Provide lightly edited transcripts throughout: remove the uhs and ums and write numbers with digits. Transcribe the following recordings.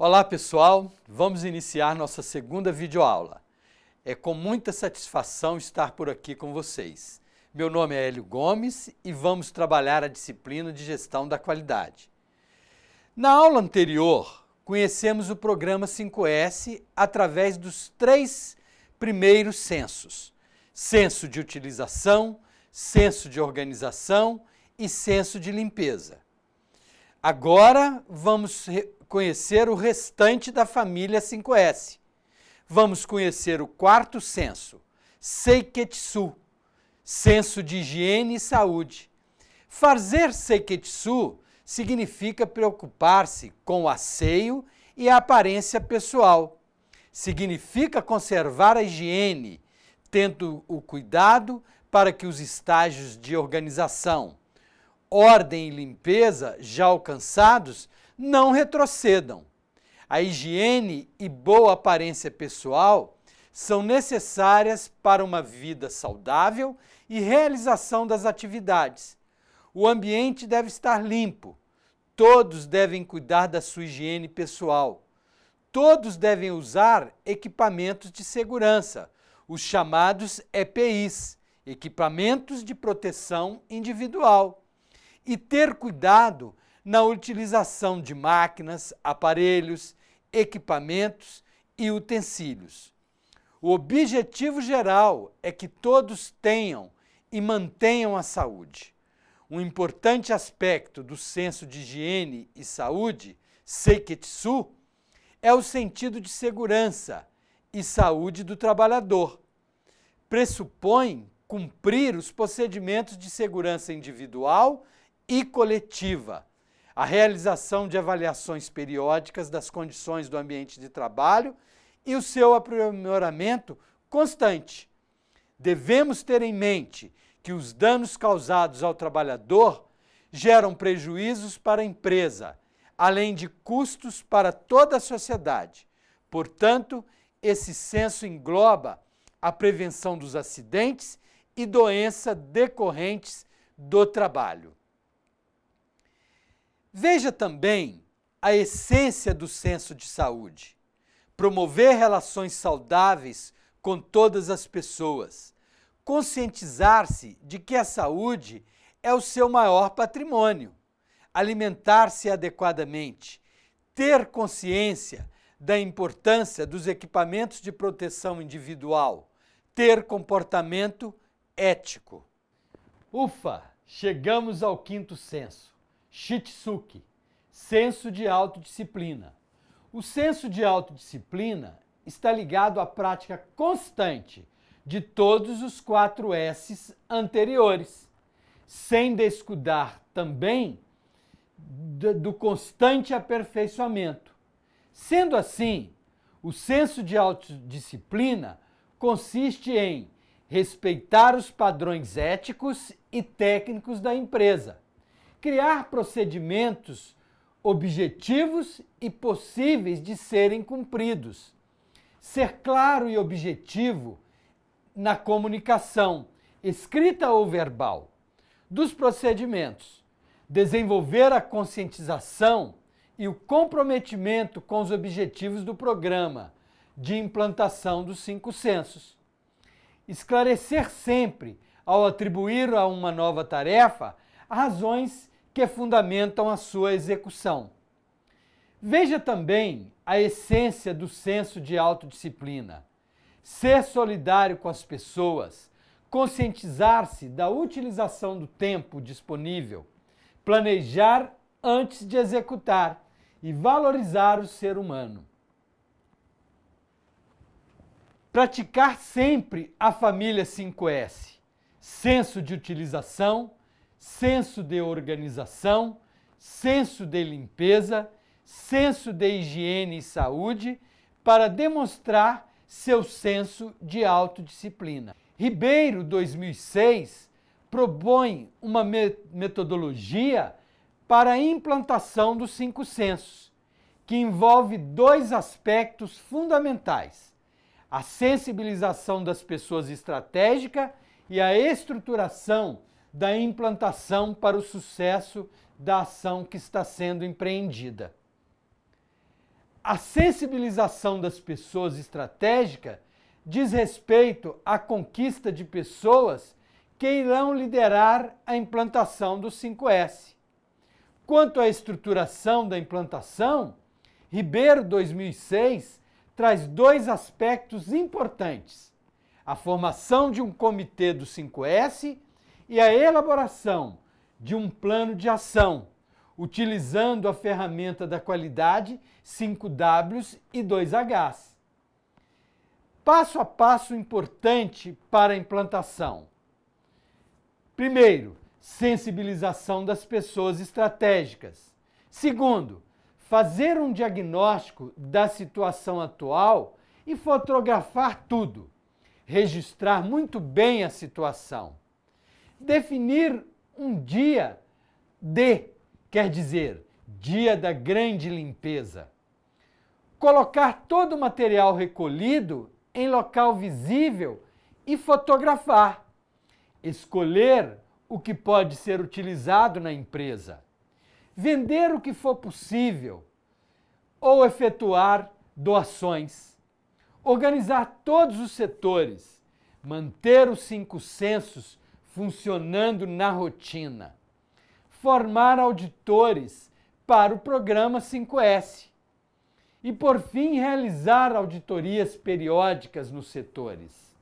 Olá pessoal, vamos iniciar nossa segunda videoaula. É com muita satisfação estar por aqui com vocês. Meu nome é Hélio Gomes e vamos trabalhar a disciplina de Gestão da Qualidade. Na aula anterior, conhecemos o programa 5S através dos 3 primeiros censos: censo de utilização, censo de organização e censo de limpeza. Agora vamos conhecer o restante da família 5S. Vamos conhecer o quarto censo, Seiketsu, censo de higiene e saúde. Fazer Seiketsu significa preocupar-se com o asseio e a aparência pessoal. Significa conservar a higiene, tendo o cuidado para que os estágios de organização, ordem e limpeza já alcançados não retrocedam. A higiene e boa aparência pessoal são necessárias para uma vida saudável e realização das atividades. O ambiente deve estar limpo. Todos devem cuidar da sua higiene pessoal. Todos devem usar equipamentos de segurança, os chamados EPIs, equipamentos de proteção individual, e ter cuidado na utilização de máquinas, aparelhos, equipamentos e utensílios. O objetivo geral é que todos tenham e mantenham a saúde. Um importante aspecto do senso de higiene e saúde, Seiketsu, é o sentido de segurança e saúde do trabalhador. Pressupõe cumprir os procedimentos de segurança individual e coletiva, a realização de avaliações periódicas das condições do ambiente de trabalho e o seu aprimoramento constante. Devemos ter em mente que os danos causados ao trabalhador geram prejuízos para a empresa, além de custos para toda a sociedade. Portanto, esse censo engloba a prevenção dos acidentes e doenças decorrentes do trabalho. Veja também a essência do senso de saúde: promover relações saudáveis com todas as pessoas, conscientizar-se de que a saúde é o seu maior patrimônio, alimentar-se adequadamente, ter consciência da importância dos equipamentos de proteção individual, ter comportamento ético. Ufa, chegamos ao quinto censo, Shitsuki, senso de autodisciplina. O senso de autodisciplina está ligado à prática constante de todos os 4 S's anteriores, sem descuidar também do constante aperfeiçoamento. Sendo assim, o senso de autodisciplina consiste em respeitar os padrões éticos e técnicos da empresa, criar procedimentos objetivos e possíveis de serem cumpridos, ser claro e objetivo na comunicação, escrita ou verbal, dos procedimentos, desenvolver a conscientização e o comprometimento com os objetivos do programa de implantação dos 5 censos. Esclarecer sempre, ao atribuir a uma nova tarefa, razões que fundamentam a sua execução. Veja também a essência do senso de autodisciplina: ser solidário com as pessoas, conscientizar-se da utilização do tempo disponível, planejar antes de executar e valorizar o ser humano. Praticar sempre a família 5S: senso de utilização, senso de organização, senso de limpeza, senso de higiene e saúde, para demonstrar seu senso de autodisciplina. Ribeiro, 2006, propõe uma metodologia para a implantação dos 5 censos, que envolve 2 aspectos fundamentais: a sensibilização das pessoas estratégica e a estruturação da implantação para o sucesso da ação que está sendo empreendida. A sensibilização das pessoas estratégica diz respeito à conquista de pessoas que irão liderar a implantação do 5S. Quanto à estruturação da implantação, Ribeiro 2006 traz dois aspectos importantes: a formação de um comitê do 5S e a elaboração de um plano de ação, utilizando a ferramenta da qualidade 5Ws e 2Hs. Passo a passo importante para a implantação. Primeiro, sensibilização das pessoas estratégicas. Segundo, fazer um diagnóstico da situação atual e fotografar tudo. Registrar muito bem a situação. Definir um dia D, quer dizer, dia da grande limpeza. Colocar todo o material recolhido em local visível e fotografar. Escolher o que pode ser utilizado na empresa. Vender o que for possível ou efetuar doações. Organizar todos os setores. Manter os 5 censos funcionando na rotina. Formar auditores para o programa 5S. E, por fim, realizar auditorias periódicas nos setores.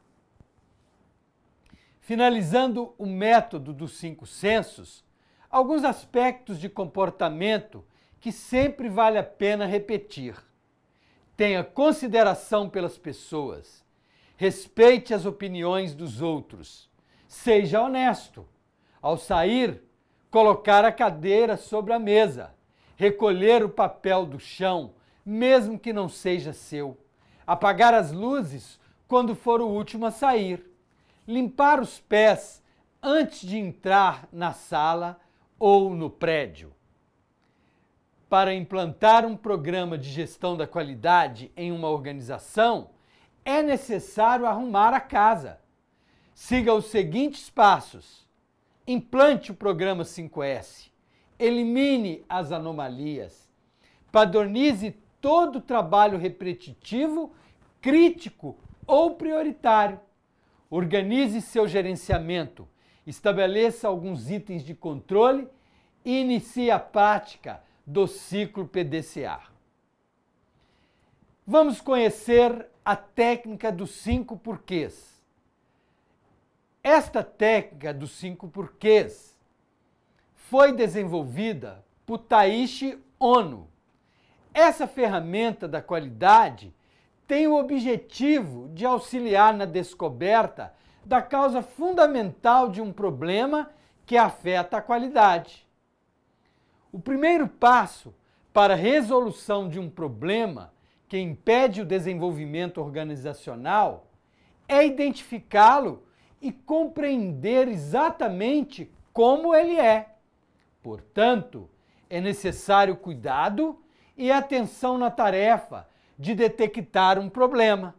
Finalizando o método dos 5 censos, alguns aspectos de comportamento que sempre vale a pena repetir. Tenha consideração pelas pessoas. Respeite as opiniões dos outros. Seja honesto. Ao sair, colocar a cadeira sobre a mesa. Recolher o papel do chão, mesmo que não seja seu. Apagar as luzes quando for o último a sair. Limpar os pés antes de entrar na sala ou no prédio. Para implantar um programa de gestão da qualidade em uma organização, é necessário arrumar a casa. Siga os seguintes passos. Implante o programa 5S. Elimine as anomalias. Padronize todo o trabalho repetitivo, crítico ou prioritário. Organize seu gerenciamento. Estabeleça alguns itens de controle e inicie a prática do ciclo PDCA. Vamos conhecer a técnica dos 5 porquês. Esta técnica dos 5 porquês foi desenvolvida por Taiichi Ohno. Essa ferramenta da qualidade tem o objetivo de auxiliar na descoberta da causa fundamental de um problema que afeta a qualidade. O primeiro passo para a resolução de um problema que impede o desenvolvimento organizacional é identificá-lo e compreender exatamente como ele é. Portanto, é necessário cuidado e atenção na tarefa de detectar um problema.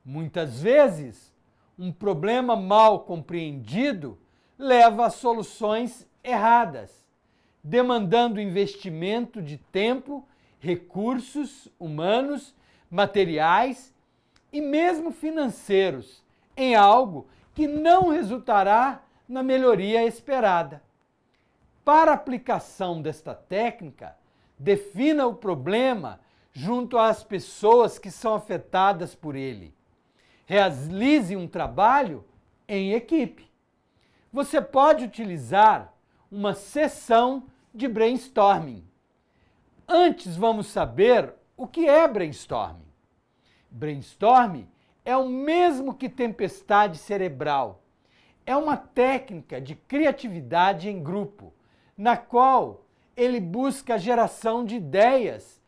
Muitas vezes, um problema mal compreendido leva a soluções erradas, demandando investimento de tempo, recursos humanos, materiais e mesmo financeiros em algo que não resultará na melhoria esperada. Para a aplicação desta técnica, defina o problema junto às pessoas que são afetadas por ele. Realize um trabalho em equipe. Você pode utilizar uma sessão de brainstorming. Antes, vamos saber o que é brainstorming. Brainstorming é o mesmo que tempestade cerebral. É uma técnica de criatividade em grupo, na qual ele busca a geração de ideias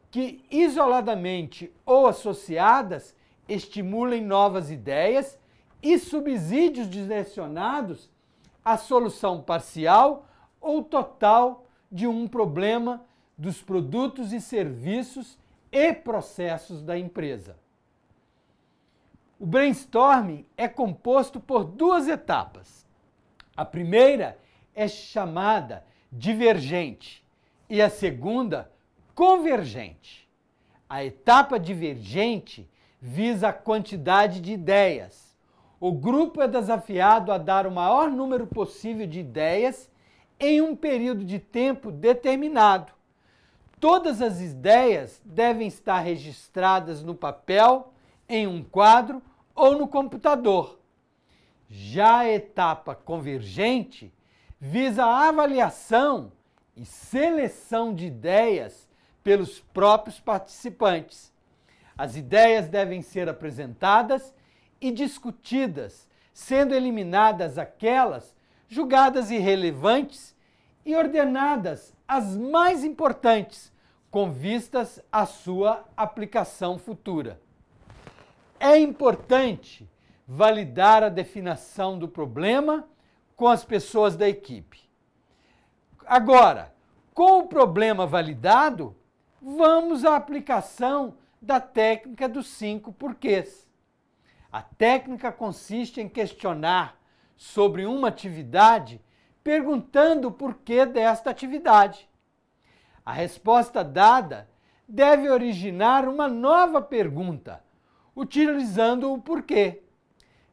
que, isoladamente ou associadas, estimulem novas ideias e subsídios direcionados à solução parcial ou total de um problema dos produtos e serviços e processos da empresa. O brainstorming é composto por 2 etapas. A primeira é chamada divergente e a segunda convergente. A etapa divergente visa a quantidade de ideias. O grupo é desafiado a dar o maior número possível de ideias em um período de tempo determinado. Todas as ideias devem estar registradas no papel, em um quadro ou no computador. Já a etapa convergente visa a avaliação e seleção de ideias pelos próprios participantes. As ideias devem ser apresentadas e discutidas, sendo eliminadas aquelas julgadas irrelevantes e ordenadas as mais importantes, com vistas à sua aplicação futura. É importante validar a definição do problema com as pessoas da equipe. Agora, com o problema validado, vamos à aplicação da técnica dos 5 porquês. A técnica consiste em questionar sobre uma atividade, perguntando o porquê desta atividade. A resposta dada deve originar uma nova pergunta, utilizando o porquê.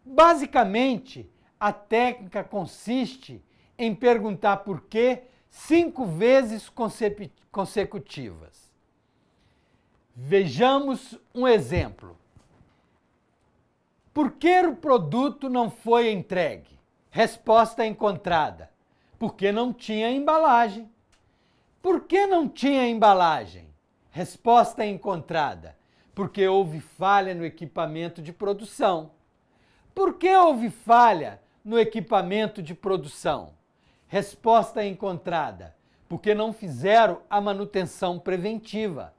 Basicamente, a técnica consiste em perguntar porquê 5 vezes consecutivas. Vejamos um exemplo. Por que o produto não foi entregue? Resposta encontrada. Porque não tinha embalagem. Por que não tinha embalagem? Resposta encontrada. Porque houve falha no equipamento de produção. Por que houve falha no equipamento de produção? Resposta encontrada. Porque não fizeram a manutenção preventiva.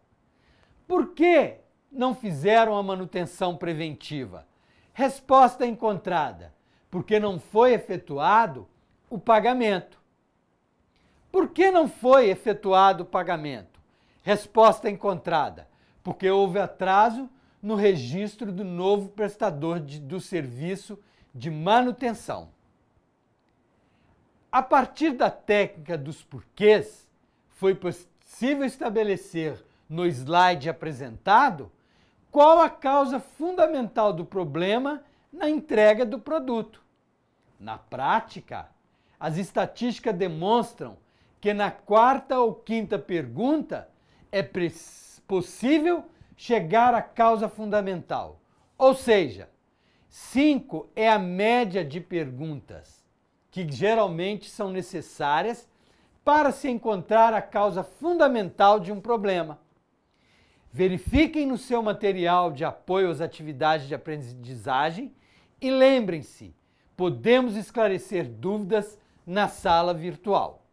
Por que não fizeram a manutenção preventiva? Resposta encontrada. Porque não foi efetuado o pagamento. Por que não foi efetuado o pagamento? Resposta encontrada. Porque houve atraso no registro do novo prestador do serviço de manutenção. A partir da técnica dos porquês, foi possível estabelecer no slide apresentado qual a causa fundamental do problema na entrega do produto. Na prática, as estatísticas demonstram que na 4ª ou 5ª pergunta é possível chegar à causa fundamental. Ou seja, 5 é a média de perguntas que geralmente são necessárias para se encontrar a causa fundamental de um problema. Verifiquem no seu material de apoio às atividades de aprendizagem e lembrem-se, podemos esclarecer dúvidas na sala virtual.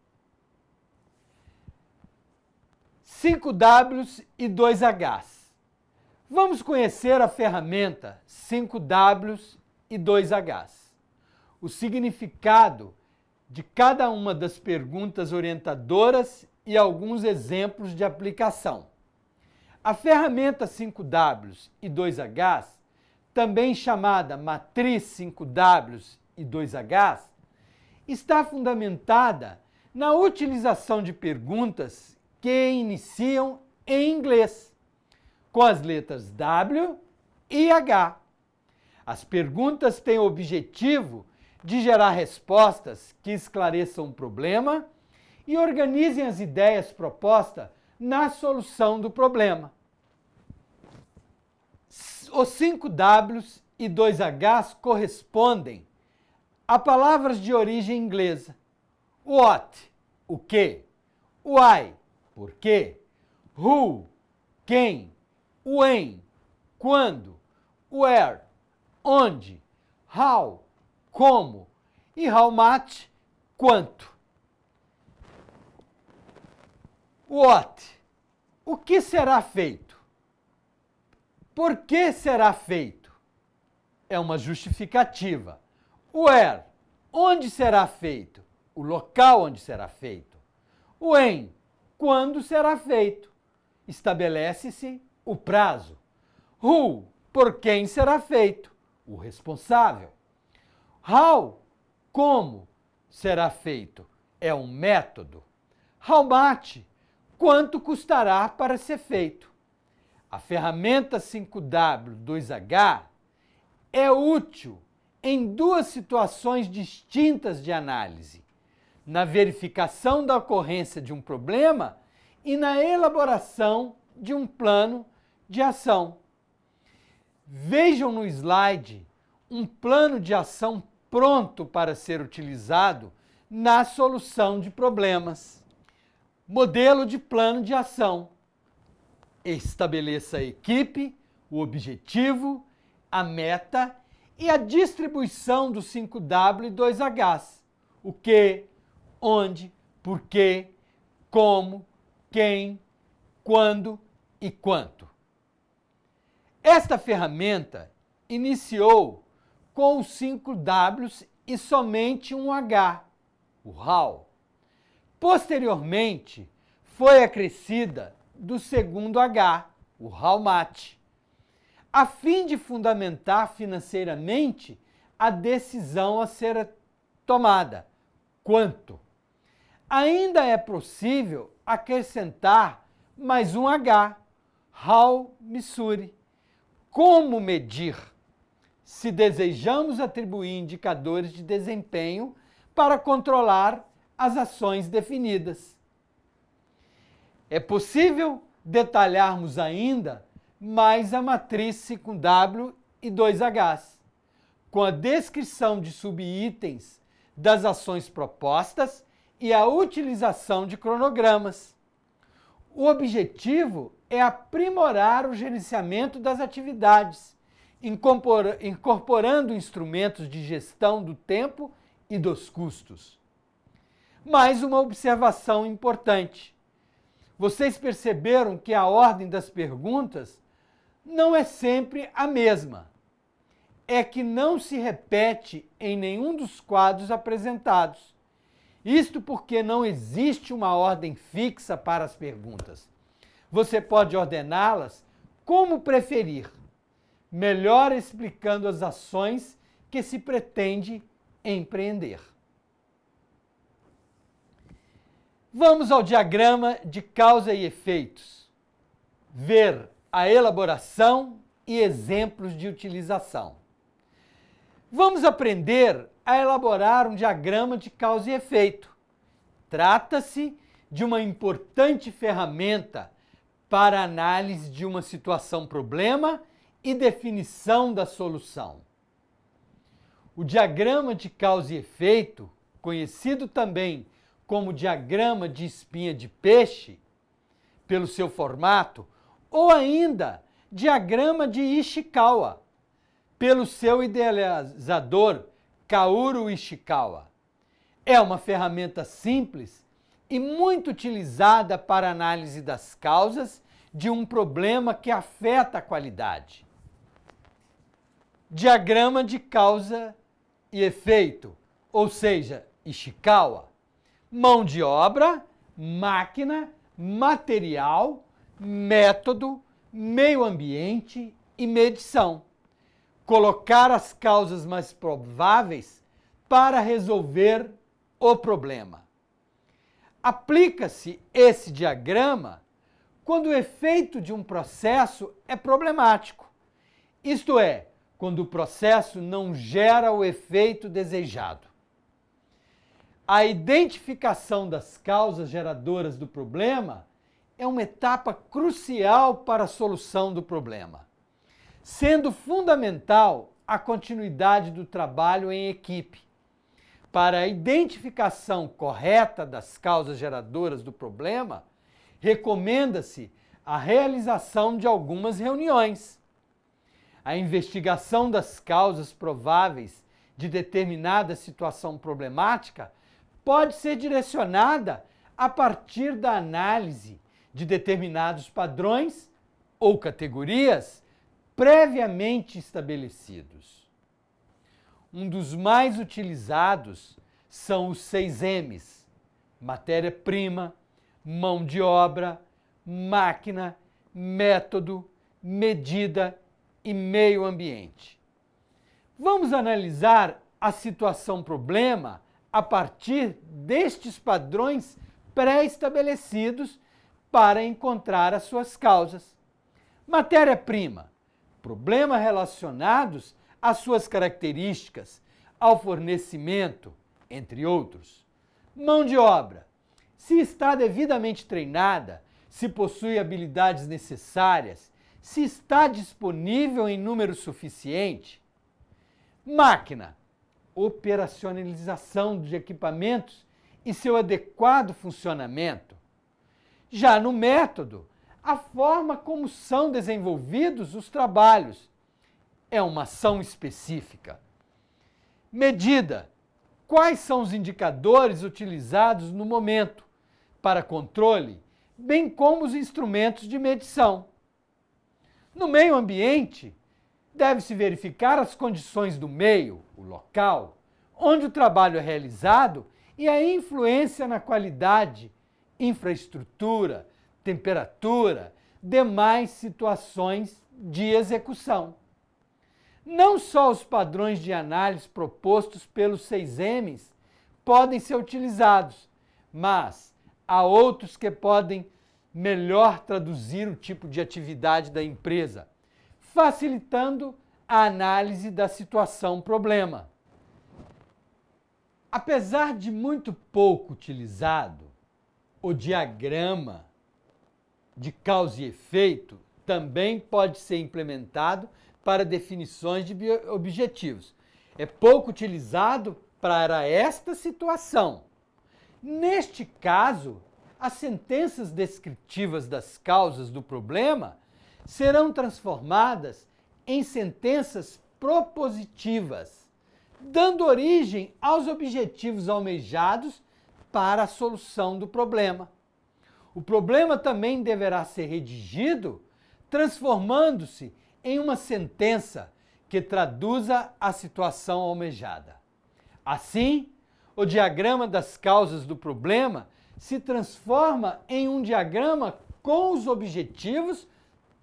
5 Ws e 2 Hs. Vamos conhecer a ferramenta 5 Ws e 2 Hs. O significado de cada uma das perguntas orientadoras e alguns exemplos de aplicação. A ferramenta 5 Ws e 2 Hs, também chamada matriz 5 Ws e 2 Hs, está fundamentada na utilização de perguntas que iniciam em inglês, com as letras W e H. As perguntas têm o objetivo de gerar respostas que esclareçam o problema e organizem as ideias propostas na solução do problema. Os 5 Ws e 2 Hs correspondem a palavras de origem inglesa. What, o que? Why, por quê? Who, quem? When, quando? Where, onde? How, como? E how much, quanto? What, o que será feito? Por que será feito? É uma justificativa. Where, onde será feito? O local onde será feito. When, quando será feito? Estabelece-se o prazo. Who, por quem será feito? O responsável. How, como será feito? É um método. How much, quanto custará para ser feito? A ferramenta 5W2H é útil em duas situações distintas de análise: na verificação da ocorrência de um problema e na elaboração de um plano de ação. Vejam no slide um plano de ação pronto para ser utilizado na solução de problemas. Modelo de plano de ação. Estabeleça a equipe, o objetivo, a meta e a distribuição dos 5W e 2Hs. O que, onde, porquê, como, quem, quando e quanto. Esta ferramenta iniciou com os 5Ws e somente um H, o how. Posteriormente, foi acrescida do segundo H, o how much, a fim de fundamentar financeiramente a decisão a ser tomada, quanto. Ainda é possível acrescentar mais um H, how measure, como medir, se desejamos atribuir indicadores de desempenho para controlar as ações definidas. É possível detalharmos ainda mais a matriz 5W e 2Hs, com a descrição de subitens das ações propostas e a utilização de cronogramas. O objetivo é aprimorar o gerenciamento das atividades, incorporando instrumentos de gestão do tempo e dos custos. Mais uma observação importante. Vocês perceberam que a ordem das perguntas não é sempre a mesma. É que não se repete em nenhum dos quadros apresentados. Isto porque não existe uma ordem fixa para as perguntas. Você pode ordená-las como preferir, melhor explicando as ações que se pretende empreender. Vamos ao diagrama de causa e efeitos. Ver a elaboração e exemplos de utilização. Vamos aprender a elaborar um diagrama de causa e efeito. Trata-se de uma importante ferramenta para a análise de uma situação-problema e definição da solução. O diagrama de causa e efeito, conhecido também como diagrama de espinha de peixe, pelo seu formato, ou ainda diagrama de Ishikawa, pelo seu idealizador Kaoru Ishikawa. É uma ferramenta simples e muito utilizada para análise das causas de um problema que afeta a qualidade. Diagrama de causa e efeito, ou seja, Ishikawa. Mão de obra, máquina, material, método, meio ambiente e medição. Colocar as causas mais prováveis para resolver o problema. Aplica-se esse diagrama quando o efeito de um processo é problemático, isto é, quando o processo não gera o efeito desejado. A identificação das causas geradoras do problema é uma etapa crucial para a solução do problema, sendo fundamental a continuidade do trabalho em equipe. Para a identificação correta das causas geradoras do problema, recomenda-se a realização de algumas reuniões. A investigação das causas prováveis de determinada situação problemática pode ser direcionada a partir da análise de determinados padrões ou categorias previamente estabelecidos. Um dos mais utilizados são os 6 M's: matéria-prima, mão de obra, máquina, método, medida e meio ambiente. Vamos analisar a situação-problema a partir destes padrões pré-estabelecidos para encontrar as suas causas. Matéria-prima, problemas relacionados às suas características, ao fornecimento, entre outros. Mão de obra, se está devidamente treinada, se possui habilidades necessárias, se está disponível em número suficiente. Máquina, operacionalização de equipamentos e seu adequado funcionamento. Já no método, a forma como são desenvolvidos os trabalhos é uma ação específica. Medida, quais são os indicadores utilizados no momento para controle, bem como os instrumentos de medição. No meio ambiente, deve-se verificar as condições do meio, o local, onde o trabalho é realizado e a influência na qualidade, infraestrutura, temperatura, demais situações de execução. Não só os padrões de análise propostos pelos 6Ms podem ser utilizados, mas há outros que podem melhor traduzir o tipo de atividade da empresa, facilitando a análise da situação-problema. Apesar de muito pouco utilizado, o diagrama de causa e efeito também pode ser implementado para definições de objetivos. É pouco utilizado para esta situação. Neste caso, as sentenças descritivas das causas do problema serão transformadas em sentenças propositivas, dando origem aos objetivos almejados para a solução do problema. O problema também deverá ser redigido transformando-se em uma sentença que traduza a situação almejada. Assim, o diagrama das causas do problema se transforma em um diagrama com os objetivos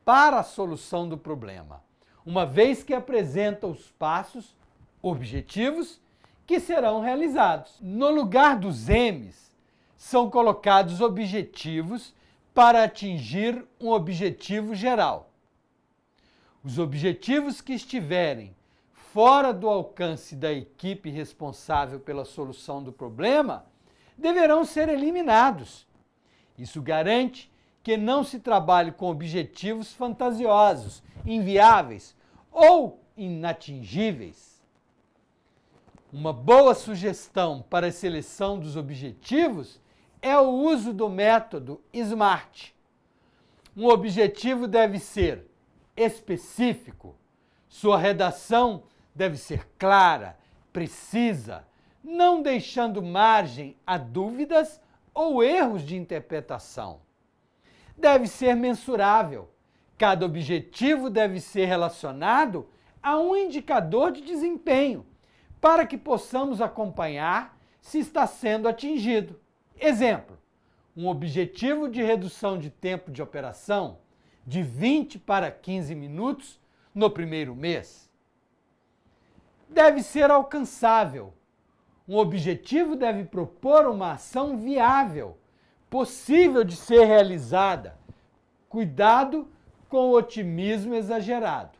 para a solução do problema, uma vez que apresenta os passos objetivos que serão realizados. No lugar dos M's, são colocados objetivos para atingir um objetivo geral. Os objetivos que estiverem fora do alcance da equipe responsável pela solução do problema deverão ser eliminados. Isso garante que não se trabalhe com objetivos fantasiosos, inviáveis ou inatingíveis. Uma boa sugestão para a seleção dos objetivos é o uso do método SMART. Um objetivo deve ser específico, sua redação deve ser clara, precisa, não deixando margem a dúvidas ou erros de interpretação. Deve ser mensurável. Cada objetivo deve ser relacionado a um indicador de desempenho, para que possamos acompanhar se está sendo atingido. Exemplo, um objetivo de redução de tempo de operação de 20 para 15 minutos no primeiro mês. Deve ser alcançável. Um objetivo deve propor uma ação viável, possível de ser realizada. Cuidado com o otimismo exagerado.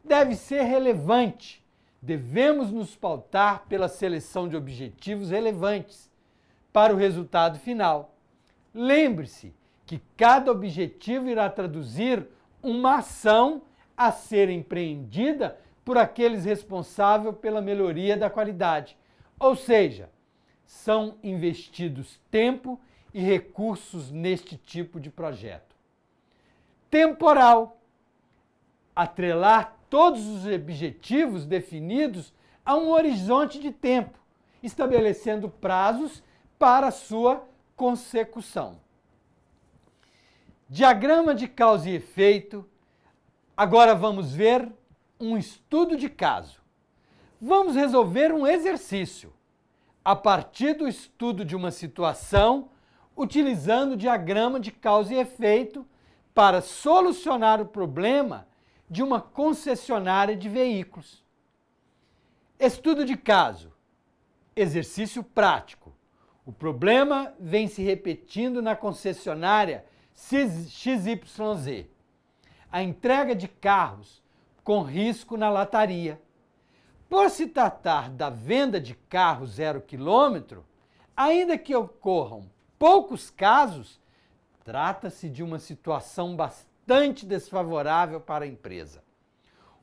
Deve ser relevante. Devemos nos pautar pela seleção de objetivos relevantes para o resultado final. Lembre-se que cada objetivo irá traduzir uma ação a ser empreendida por aqueles responsáveis pela melhoria da qualidade. Ou seja, são investidos tempo e recursos neste tipo de projeto. Temporal. Atrelar todos os objetivos definidos a um horizonte de tempo, estabelecendo prazos para sua consecução. Diagrama de causa e efeito. Agora vamos ver um estudo de caso. Vamos resolver um exercício a partir do estudo de uma situação, utilizando o diagrama de causa e efeito para solucionar o problema de uma concessionária de veículos. Estudo de caso. Exercício prático. O problema vem se repetindo na concessionária XYZ. a entrega de carros com risco na lataria. Por se tratar da venda de carro 0 km, ainda que ocorram poucos casos, trata-se de uma situação bastante desfavorável para a empresa.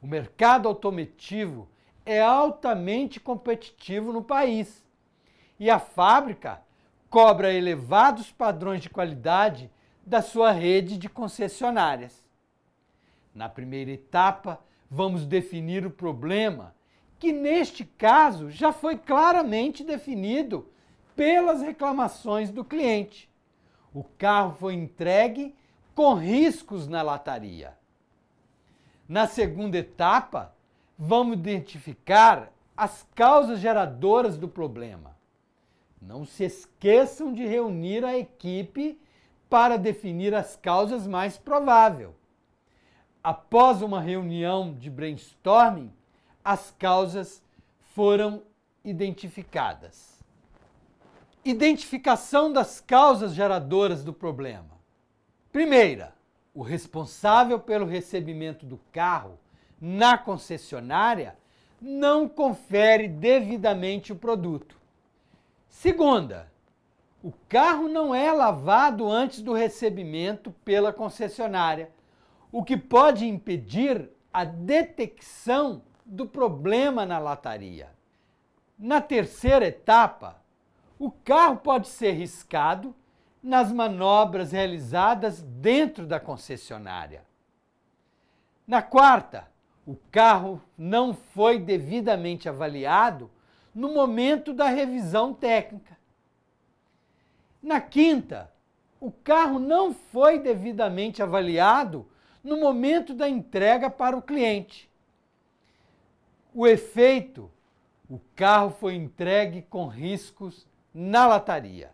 O mercado automotivo é altamente competitivo no país e a fábrica cobra elevados padrões de qualidade da sua rede de concessionárias. Na primeira etapa, vamos definir o problema, que neste caso já foi claramente definido pelas reclamações do cliente. O carro foi entregue com riscos na lataria. Na segunda etapa, vamos identificar as causas geradoras do problema. Não se esqueçam de reunir a equipe para definir as causas mais prováveis. Após uma reunião de brainstorming, as causas foram identificadas. Identificação das causas geradoras do problema. Primeira, o responsável pelo recebimento do carro na concessionária não confere devidamente o produto. Segunda, o carro não é lavado antes do recebimento pela concessionária, o que pode impedir a detecção do problema na lataria. Na terceira etapa, o carro pode ser riscado nas manobras realizadas dentro da concessionária. Na quarta, o carro não foi devidamente avaliado no momento da revisão técnica. Na quinta, o carro não foi devidamente avaliado no momento da entrega para o cliente. O efeito, o carro foi entregue com riscos na lataria.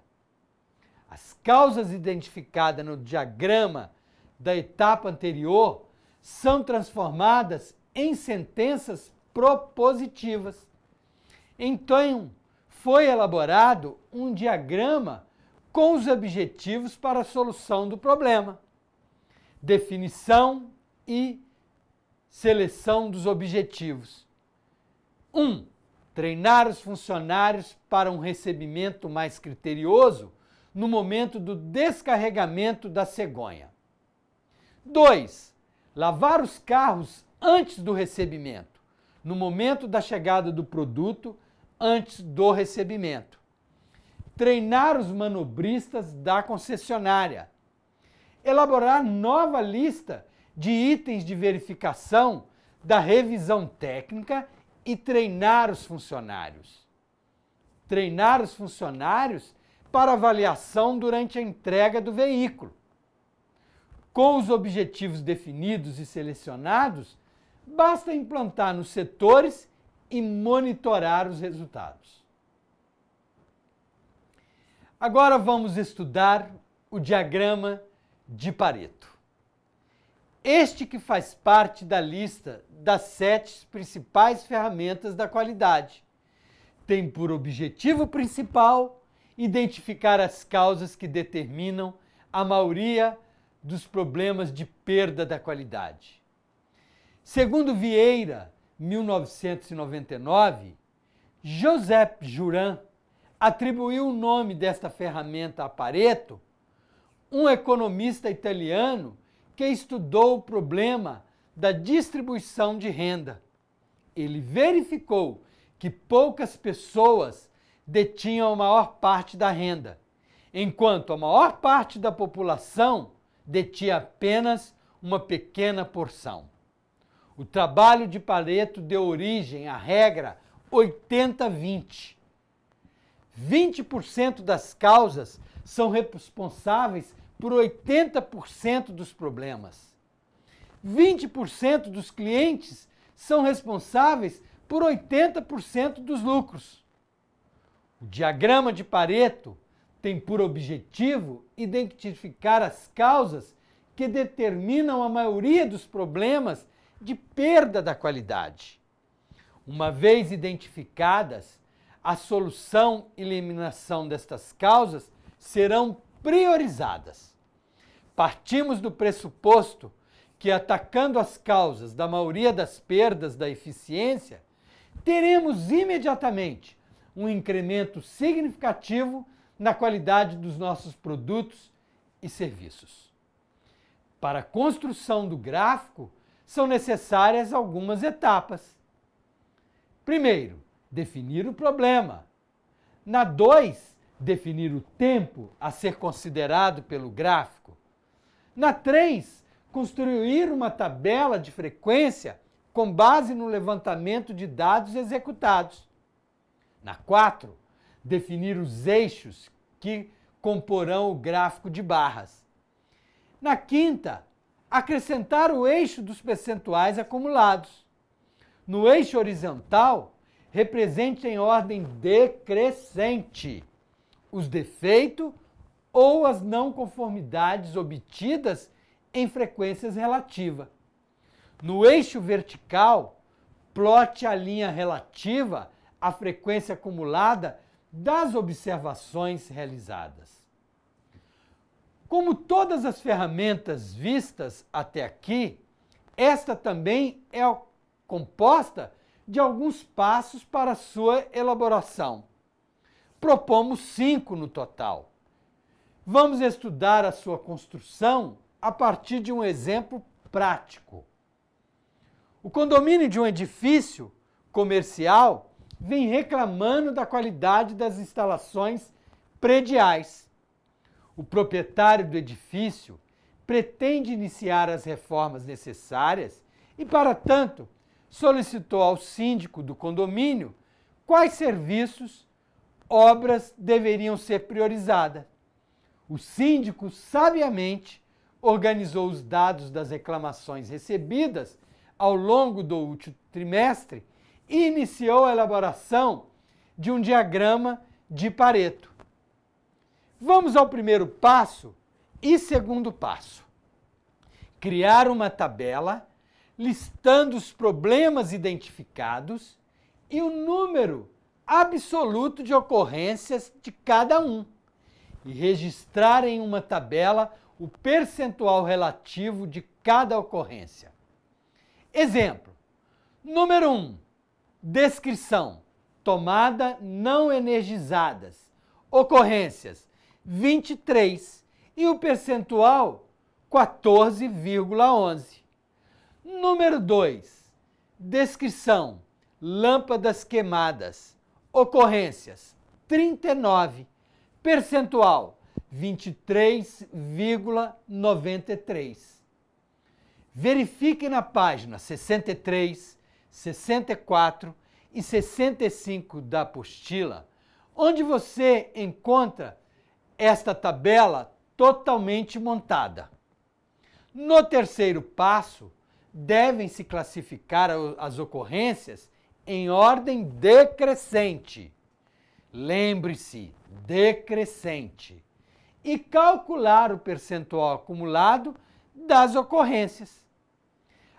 As causas identificadas no diagrama da etapa anterior são transformadas em sentenças propositivas. Então, foi elaborado um diagrama com os objetivos para a solução do problema. Definição e seleção dos objetivos. 1. Treinar os funcionários para um recebimento mais criterioso no momento do descarregamento da cegonha. 2. Lavar os carros antes do recebimento, no momento da chegada do produto, antes do recebimento. Treinar os manobristas da concessionária. Elaborar nova lista de itens de verificação da revisão técnica e treinar os funcionários. Treinar os funcionários para avaliação durante a entrega do veículo. Com os objetivos definidos e selecionados, basta implantar nos setores e monitorar os resultados. Agora vamos estudar o diagrama de Pareto. Este que faz parte da lista das 7 principais ferramentas da qualidade. Tem por objetivo principal identificar as causas que determinam a maioria dos problemas de perda da qualidade. Segundo Vieira, 1999, Josep Juran atribuiu o nome desta ferramenta a Pareto, um economista italiano que estudou o problema da distribuição de renda. Ele verificou que poucas pessoas detinham a maior parte da renda, enquanto a maior parte da população detinha apenas uma pequena porção. O trabalho de Pareto deu origem à regra 80-20. 20% das causas são responsáveis por 80% dos problemas. 20% dos clientes são responsáveis por 80% dos lucros. O diagrama de Pareto tem por objetivo identificar as causas que determinam a maioria dos problemas de perda da qualidade. Uma vez identificadas, a solução e eliminação destas causas serão priorizadas. Partimos do pressuposto que, atacando as causas da maioria das perdas da eficiência, teremos imediatamente um incremento significativo na qualidade dos nossos produtos e serviços. Para a construção do gráfico, são necessárias algumas etapas. Primeiro, definir o problema. Na 2, definir o tempo a ser considerado pelo gráfico. Na 3, construir uma tabela de frequência com base no levantamento de dados executados. Na 4, definir os eixos que comporão o gráfico de barras. Na 5ª, acrescentar o eixo dos percentuais acumulados. No eixo horizontal, represente em ordem decrescente os defeitos ou as não conformidades obtidas em frequências relativa. No eixo vertical, plote a linha relativa à frequência acumulada das observações realizadas. Como todas as ferramentas vistas até aqui, esta também é composta de alguns passos para sua elaboração. Propomos 5 no total. Vamos estudar a sua construção a partir de um exemplo prático. O condomínio de um edifício comercial vem reclamando da qualidade das instalações prediais. O proprietário do edifício pretende iniciar as reformas necessárias e, para tanto, solicitou ao síndico do condomínio quais serviços, obras deveriam ser priorizadas. O síndico, sabiamente, organizou os dados das reclamações recebidas ao longo do último trimestre e iniciou a elaboração de um diagrama de Pareto. Vamos ao primeiro passo e segundo passo. Criar uma tabela listando os problemas identificados e o número absoluto de ocorrências de cada um e registrar em uma tabela o percentual relativo de cada ocorrência. Exemplo: número 1, descrição, tomada não energizadas, ocorrências 23 e o percentual 14,11. Número 2, descrição, lâmpadas queimadas, ocorrências 39, percentual 23,93. Verifique na página 63, 64 e 65 da apostila, onde você encontra esta tabela totalmente montada. No terceiro passo, devem-se classificar as ocorrências em ordem decrescente. Lembre-se, decrescente. E calcular o percentual acumulado das ocorrências.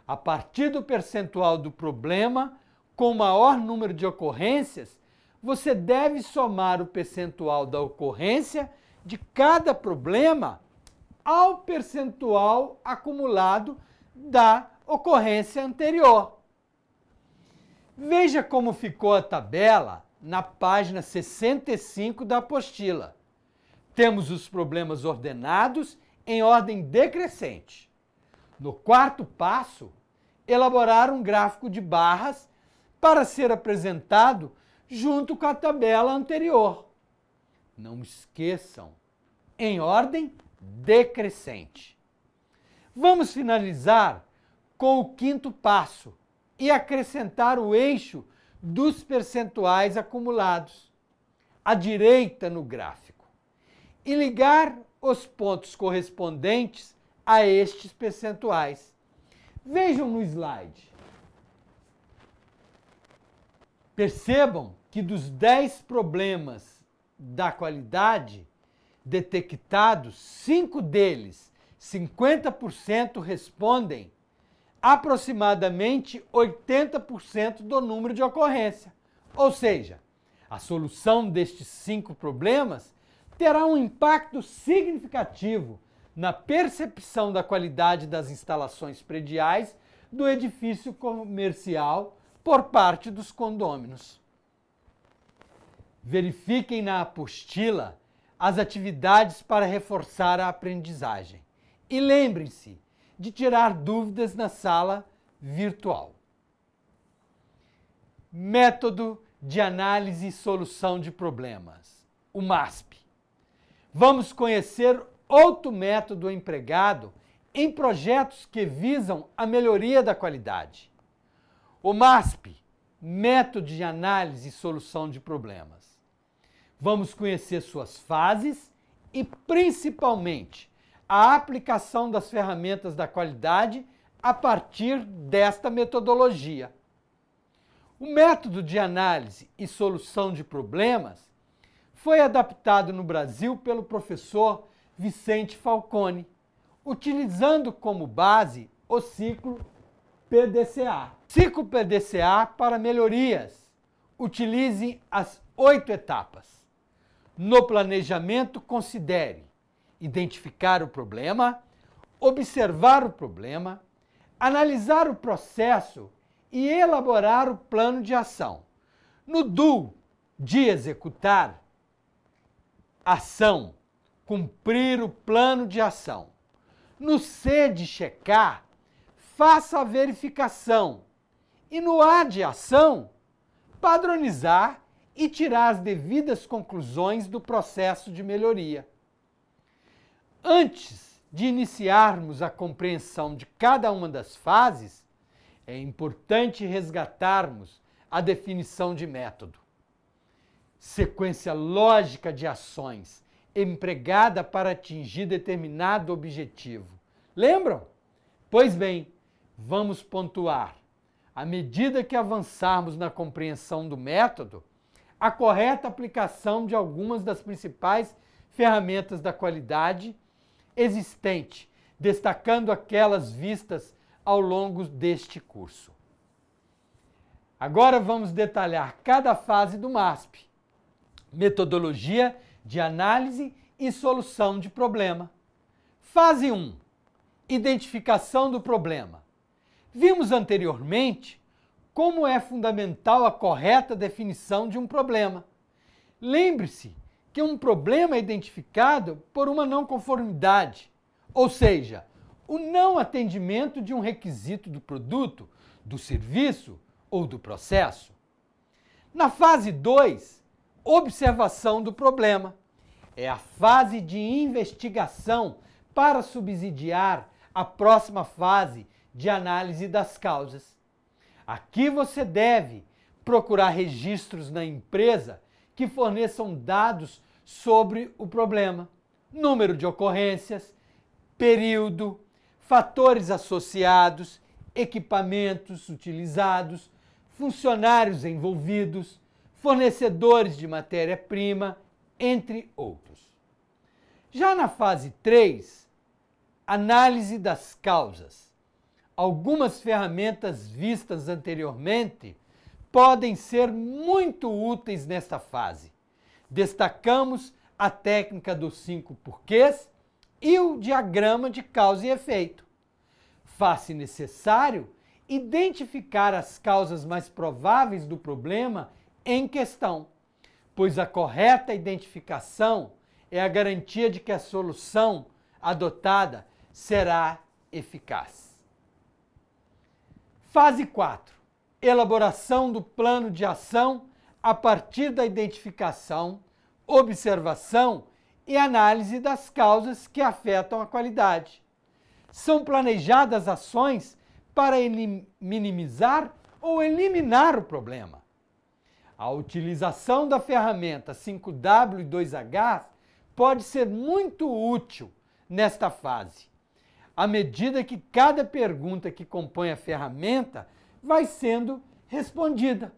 A partir do percentual do problema, com o maior número de ocorrências, você deve somar o percentual da ocorrência de cada problema ao percentual acumulado da ocorrência anterior. Veja como ficou a tabela na página 65 da apostila. Temos os problemas ordenados em ordem decrescente. No quarto passo, elaborar um gráfico de barras para ser apresentado junto com a tabela anterior. Não esqueçam, em ordem decrescente. Vamos finalizar com o quinto passo e acrescentar o eixo dos percentuais acumulados à direita no gráfico e ligar os pontos correspondentes a estes percentuais. Vejam no slide. Percebam que dos 10 problemas da qualidade detectados, 5 deles, 50%, respondem aproximadamente 80% do número de ocorrência. Ou seja, a solução destes 5 problemas terá um impacto significativo na percepção da qualidade das instalações prediais do edifício comercial por parte dos condôminos. Verifiquem na apostila as atividades para reforçar a aprendizagem e lembrem-se de tirar dúvidas na sala virtual. Método de análise e solução de problemas, o MASP. Vamos conhecer outro método empregado em projetos que visam a melhoria da qualidade. O MASP, método de análise e solução de problemas. Vamos conhecer suas fases e, principalmente, a aplicação das ferramentas da qualidade a partir desta metodologia. O método de análise e solução de problemas foi adaptado no Brasil pelo professor Vicente Falcone, utilizando como base o ciclo PDCA. Ciclo PDCA para melhorias. Utilize as 8 etapas. No planejamento, considere identificar o problema, observar o problema, analisar o processo e elaborar o plano de ação. No DO, de executar, ação, cumprir o plano de ação. No C, de checar, faça a verificação. E no A, de ação, padronizar e tirar as devidas conclusões do processo de melhoria. Antes de iniciarmos a compreensão de cada uma das fases, é importante resgatarmos a definição de método. Sequência lógica de ações empregada para atingir determinado objetivo. Lembram? Pois bem, vamos pontuar. À medida que avançarmos na compreensão do método, a correta aplicação de algumas das principais ferramentas da qualidade existente, destacando aquelas vistas ao longo deste curso. Agora vamos detalhar cada fase do MASP. Metodologia de análise e solução de problema. Fase 1. Identificação do problema. Vimos anteriormente como é fundamental a correta definição de um problema. Lembre-se que um problema é identificado por uma não conformidade, ou seja, o não atendimento de um requisito do produto, do serviço ou do processo. Na fase 2, observação do problema. É a fase de investigação para subsidiar a próxima fase de análise das causas. Aqui você deve procurar registros na empresa que forneçam dados sobre o problema, número de ocorrências, período, fatores associados, equipamentos utilizados, funcionários envolvidos, fornecedores de matéria-prima, entre outros. Já na fase 3, análise das causas. Algumas ferramentas vistas anteriormente podem ser muito úteis nesta fase. Destacamos a técnica dos 5 porquês e o diagrama de causa e efeito. Faz-se necessário identificar as causas mais prováveis do problema em questão, pois a correta identificação é a garantia de que a solução adotada será eficaz. Fase 4. Elaboração do plano de ação a partir da identificação, observação e análise das causas que afetam a qualidade. São planejadas ações para minimizar ou eliminar o problema. A utilização da ferramenta 5W e 2H pode ser muito útil nesta fase, à medida que cada pergunta que compõe a ferramenta vai sendo respondida.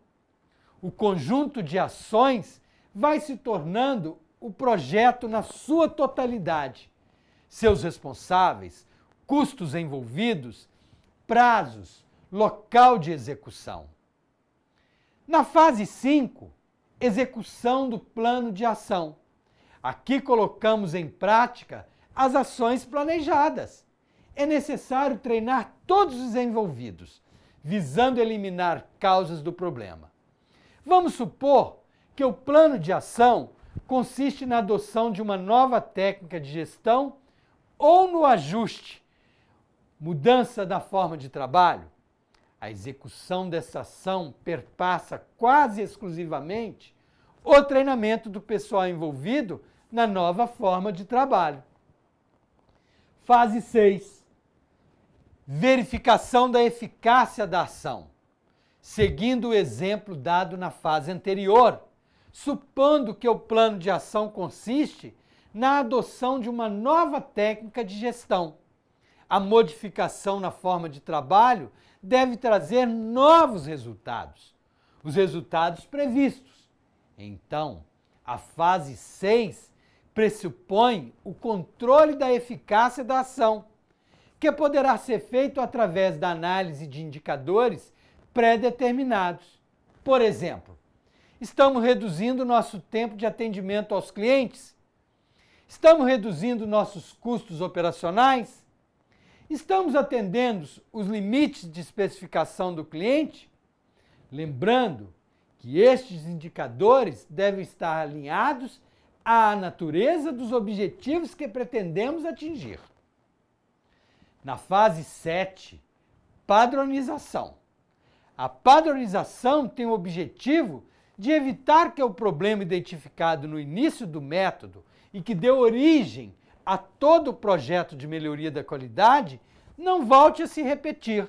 O conjunto de ações vai se tornando o projeto na sua totalidade. Seus responsáveis, custos envolvidos, prazos, local de execução. Na fase 5, execução do plano de ação. Aqui colocamos em prática as ações planejadas. É necessário treinar todos os envolvidos, visando eliminar causas do problema. Vamos supor que o plano de ação consiste na adoção de uma nova técnica de gestão ou no ajuste, mudança da forma de trabalho. A execução dessa ação perpassa quase exclusivamente o treinamento do pessoal envolvido na nova forma de trabalho. Fase 6. Verificação da eficácia da ação, seguindo o exemplo dado na fase anterior, supondo que o plano de ação consiste na adoção de uma nova técnica de gestão. A modificação na forma de trabalho deve trazer novos resultados, os resultados previstos. Então, a fase 6 pressupõe o controle da eficácia da ação, que poderá ser feito através da análise de indicadores pré-determinados. Por exemplo, estamos reduzindo nosso tempo de atendimento aos clientes? Estamos reduzindo nossos custos operacionais? Estamos atendendo os limites de especificação do cliente? Lembrando que estes indicadores devem estar alinhados à natureza dos objetivos que pretendemos atingir. Na fase 7, padronização. A padronização tem o objetivo de evitar que o problema identificado no início do método e que deu origem a todo o projeto de melhoria da qualidade não volte a se repetir.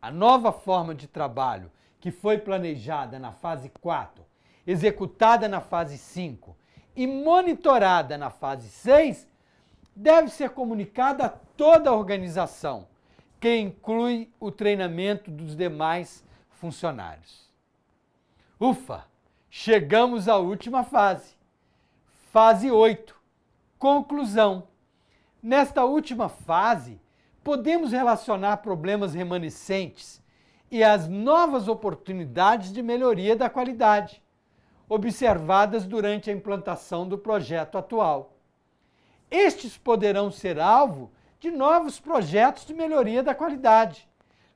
A nova forma de trabalho que foi planejada na fase 4, executada na fase 5 e monitorada na fase 6 deve ser comunicada a toda a organização, que inclui o treinamento dos demais funcionários. Ufa! Chegamos à última fase. Fase 8. Conclusão. Nesta última fase, podemos relacionar problemas remanescentes e as novas oportunidades de melhoria da qualidade, observadas durante a implantação do projeto atual. Estes poderão ser alvo de novos projetos de melhoria da qualidade,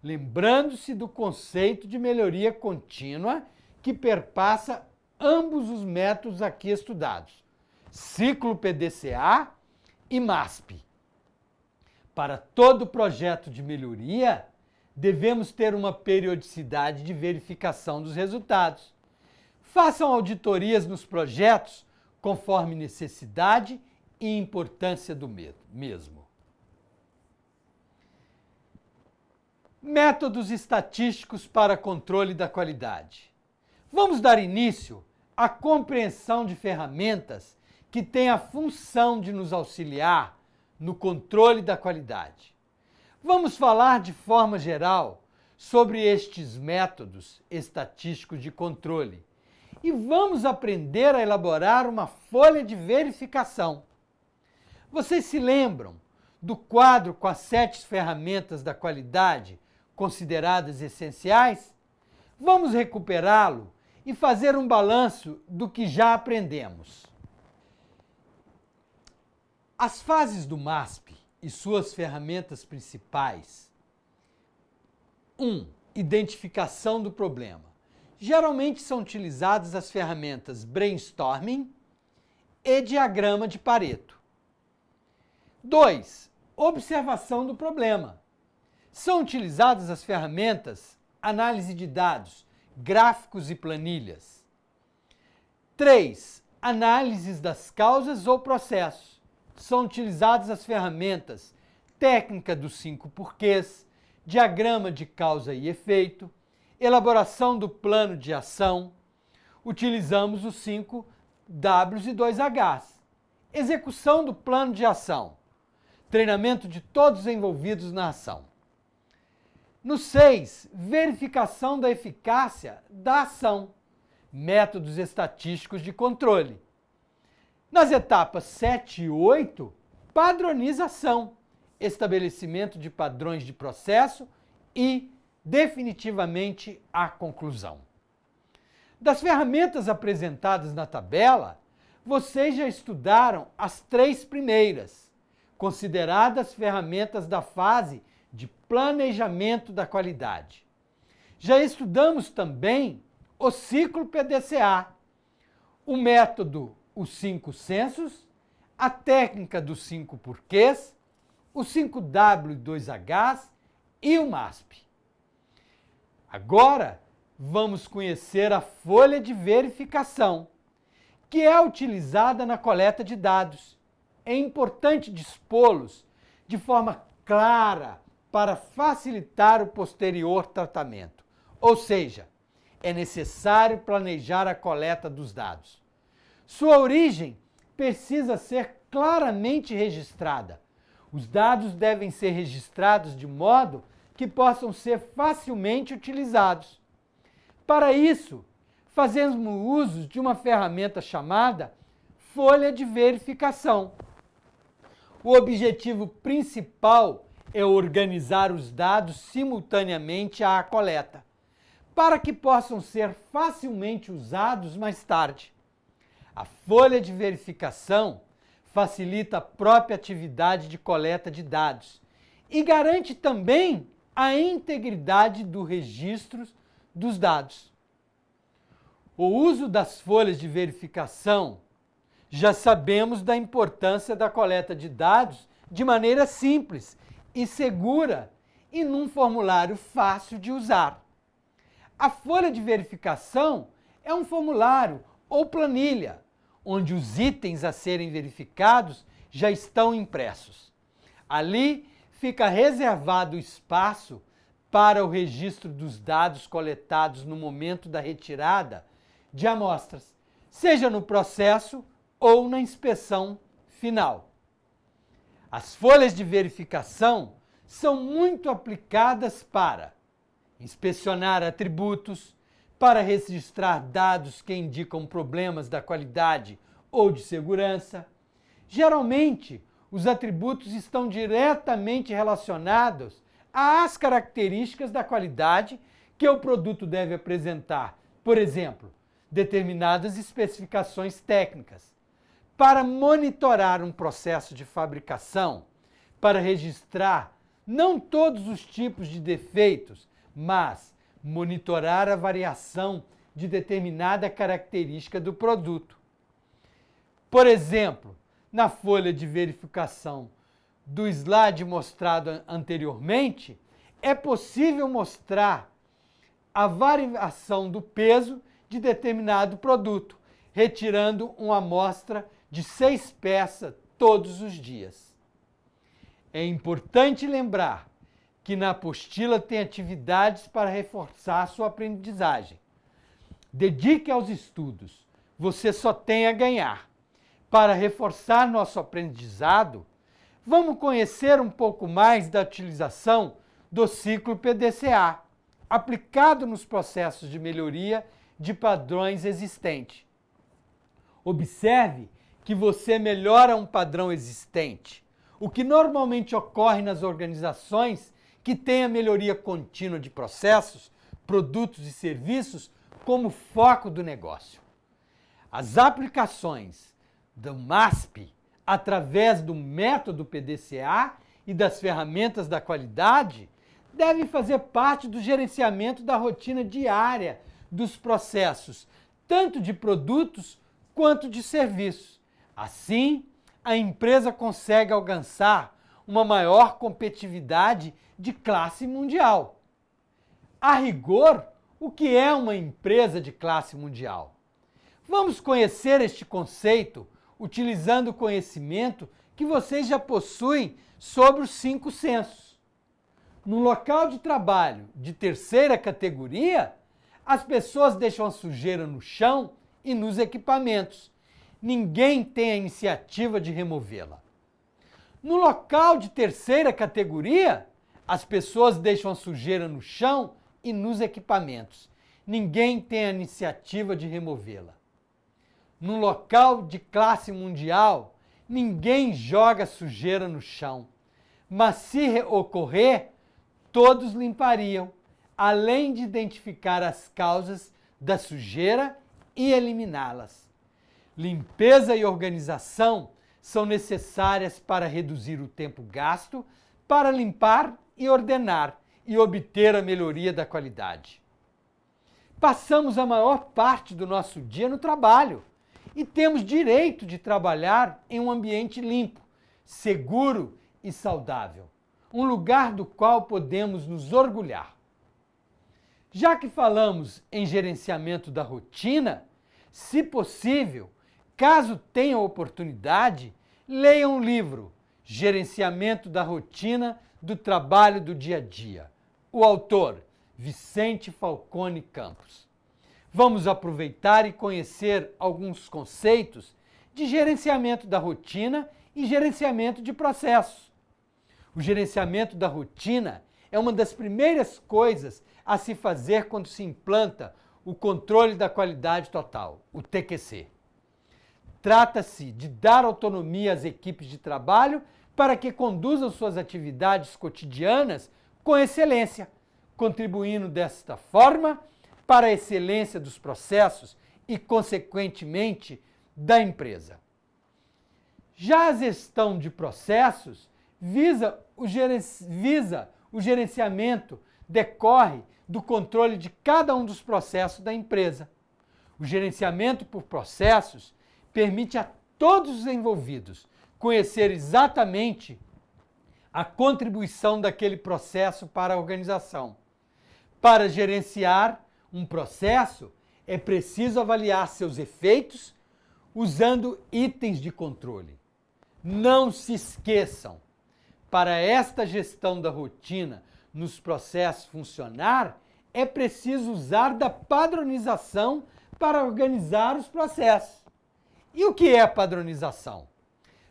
lembrando-se do conceito de melhoria contínua que perpassa ambos os métodos aqui estudados, ciclo PDCA e MASP. Para todo projeto de melhoria, devemos ter uma periodicidade de verificação dos resultados. Façam auditorias nos projetos conforme necessidade e importância do mesmo. Métodos estatísticos para controle da qualidade. Vamos dar início à compreensão de ferramentas que têm a função de nos auxiliar no controle da qualidade. Vamos falar de forma geral sobre estes métodos estatísticos de controle e vamos aprender a elaborar uma folha de verificação. Vocês se lembram do quadro com as 7 ferramentas da qualidade consideradas essenciais? Vamos recuperá-lo e fazer um balanço do que já aprendemos. As fases do MASP e suas ferramentas principais. 1. Identificação do problema. Geralmente são utilizadas as ferramentas Brainstorming e Diagrama de Pareto. 2. Observação do problema. São utilizadas as ferramentas Análise de dados, Gráficos e planilhas. 3. Análises das causas ou processos. São utilizadas as ferramentas Técnica dos 5 porquês, Diagrama de causa e efeito, Elaboração do plano de ação. Utilizamos os 5 Ws e 2 Hs. Execução do plano de ação. Treinamento de todos os envolvidos na ação. No 6, verificação da eficácia da ação. Métodos estatísticos de controle. Nas etapas 7 e 8, padronização, estabelecimento de padrões de processo e, definitivamente, a conclusão. Das ferramentas apresentadas na tabela, vocês já estudaram as 3 primeiras. consideradas ferramentas da fase de planejamento da qualidade. Já estudamos também o ciclo PDCA, o método Os 5 Sensos, a técnica dos 5 porquês, o 5W e 2Hs e o MASP. Agora, vamos conhecer a folha de verificação, que é utilizada na coleta de dados. É importante dispô-los de forma clara para facilitar o posterior tratamento. Ou seja, é necessário planejar a coleta dos dados. Sua origem precisa ser claramente registrada. Os dados devem ser registrados de modo que possam ser facilmente utilizados. Para isso, fazemos uso de uma ferramenta chamada folha de verificação. O objetivo principal é organizar os dados simultaneamente à coleta, para que possam ser facilmente usados mais tarde. A folha de verificação facilita a própria atividade de coleta de dados e garante também a integridade dos registros dos dados. O uso das folhas de verificação, já sabemos da importância da coleta de dados de maneira simples e segura e num formulário fácil de usar. A folha de verificação é um formulário ou planilha, onde os itens a serem verificados já estão impressos. Ali fica reservado o espaço para o registro dos dados coletados no momento da retirada de amostras, seja no processo ou na inspeção final. As folhas de verificação são muito aplicadas para inspecionar atributos, para registrar dados que indicam problemas da qualidade ou de segurança. Geralmente, os atributos estão diretamente relacionados às características da qualidade que o produto deve apresentar. Por exemplo, determinadas especificações técnicas. Para monitorar um processo de fabricação, para registrar não todos os tipos de defeitos, mas monitorar a variação de determinada característica do produto. Por exemplo, na folha de verificação do slide mostrado anteriormente, é possível mostrar a variação do peso de determinado produto, retirando uma amostra de 6 peças todos os dias. É importante lembrar que na apostila tem atividades para reforçar a sua aprendizagem. Dedique aos estudos, você só tem a ganhar. Para reforçar nosso aprendizado, vamos conhecer um pouco mais da utilização do ciclo PDCA, aplicado nos processos de melhoria de padrões existentes. Observe que você melhora um padrão existente, o que normalmente ocorre nas organizações que têm a melhoria contínua de processos, produtos e serviços como foco do negócio. As aplicações do MASP, através do método PDCA e das ferramentas da qualidade, devem fazer parte do gerenciamento da rotina diária dos processos, tanto de produtos quanto de serviços. Assim, a empresa consegue alcançar uma maior competitividade de classe mundial. A rigor, o que é uma empresa de classe mundial? Vamos conhecer este conceito utilizando o conhecimento que vocês já possuem sobre os 5 sensos. No local de trabalho de terceira categoria, as pessoas deixam a sujeira no chão e nos equipamentos. Ninguém tem a iniciativa de removê-la. No local de terceira categoria, as pessoas deixam a sujeira no chão e nos equipamentos. Ninguém tem a iniciativa de removê-la. No local de classe mundial, ninguém joga sujeira no chão. Mas se ocorrer, todos limpariam, além de identificar as causas da sujeira e eliminá-las. Limpeza e organização são necessárias para reduzir o tempo gasto, para limpar e ordenar e obter a melhoria da qualidade. Passamos a maior parte do nosso dia no trabalho e temos direito de trabalhar em um ambiente limpo, seguro e saudável, um lugar do qual podemos nos orgulhar. Já que falamos em gerenciamento da rotina, se possível, caso tenham oportunidade, leiam o livro Gerenciamento da Rotina do Trabalho do Dia a Dia. O autor, Vicente Falcone Campos. Vamos aproveitar e conhecer alguns conceitos de gerenciamento da rotina e gerenciamento de processos. O gerenciamento da rotina é uma das primeiras coisas a se fazer quando se implanta o controle da qualidade total, o TQC. Trata-se de dar autonomia às equipes de trabalho para que conduzam suas atividades cotidianas com excelência, contribuindo desta forma para a excelência dos processos e, consequentemente, da empresa. Já a gestão de processos visa o gerenciamento, decorre do controle de cada um dos processos da empresa. O gerenciamento por processos permite a todos os envolvidos conhecer exatamente a contribuição daquele processo para a organização. Para gerenciar um processo, é preciso avaliar seus efeitos usando itens de controle. Não se esqueçam, para esta gestão da rotina nos processos funcionar, é preciso usar da padronização para organizar os processos. E o que é a padronização?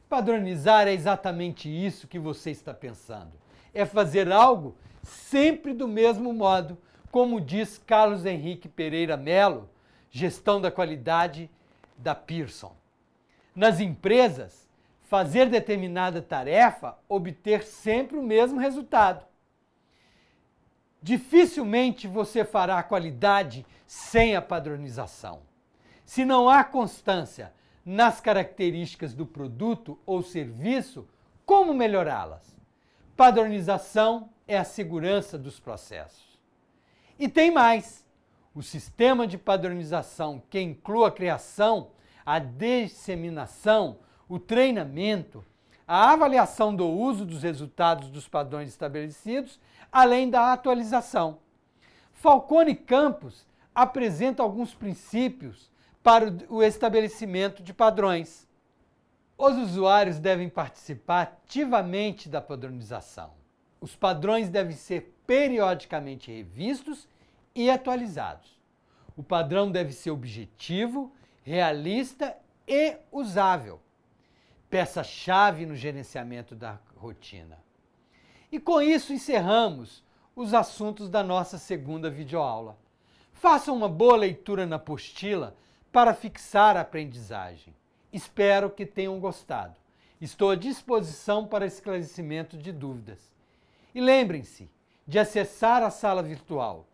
Padronizar é exatamente isso que você está pensando. É fazer algo sempre do mesmo modo, como diz Carlos Henrique Pereira Melo, Gestão da Qualidade da Pearson. Nas empresas, fazer determinada tarefa, obter sempre o mesmo resultado. Dificilmente você fará qualidade sem a padronização. Se não há constância nas características do produto ou serviço, como melhorá-las? Padronização é a segurança dos processos. E tem mais. O sistema de padronização, que inclui a criação, a disseminação, o treinamento, a avaliação do uso dos resultados dos padrões estabelecidos, além da atualização. Falcone Campos apresenta alguns princípios para o estabelecimento de padrões. Os usuários devem participar ativamente da padronização. Os padrões devem ser periodicamente revistos e atualizados. O padrão deve ser objetivo, realista e usável. Peça-chave no gerenciamento da rotina. E com isso encerramos os assuntos da nossa segunda videoaula. Façam uma boa leitura na apostila para fixar a aprendizagem. Espero que tenham gostado. Estou à disposição para esclarecimento de dúvidas. E lembrem-se de acessar a sala virtual,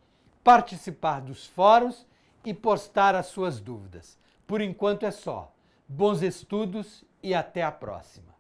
participar dos fóruns e postar as suas dúvidas. Por enquanto é só. Bons estudos e até a próxima.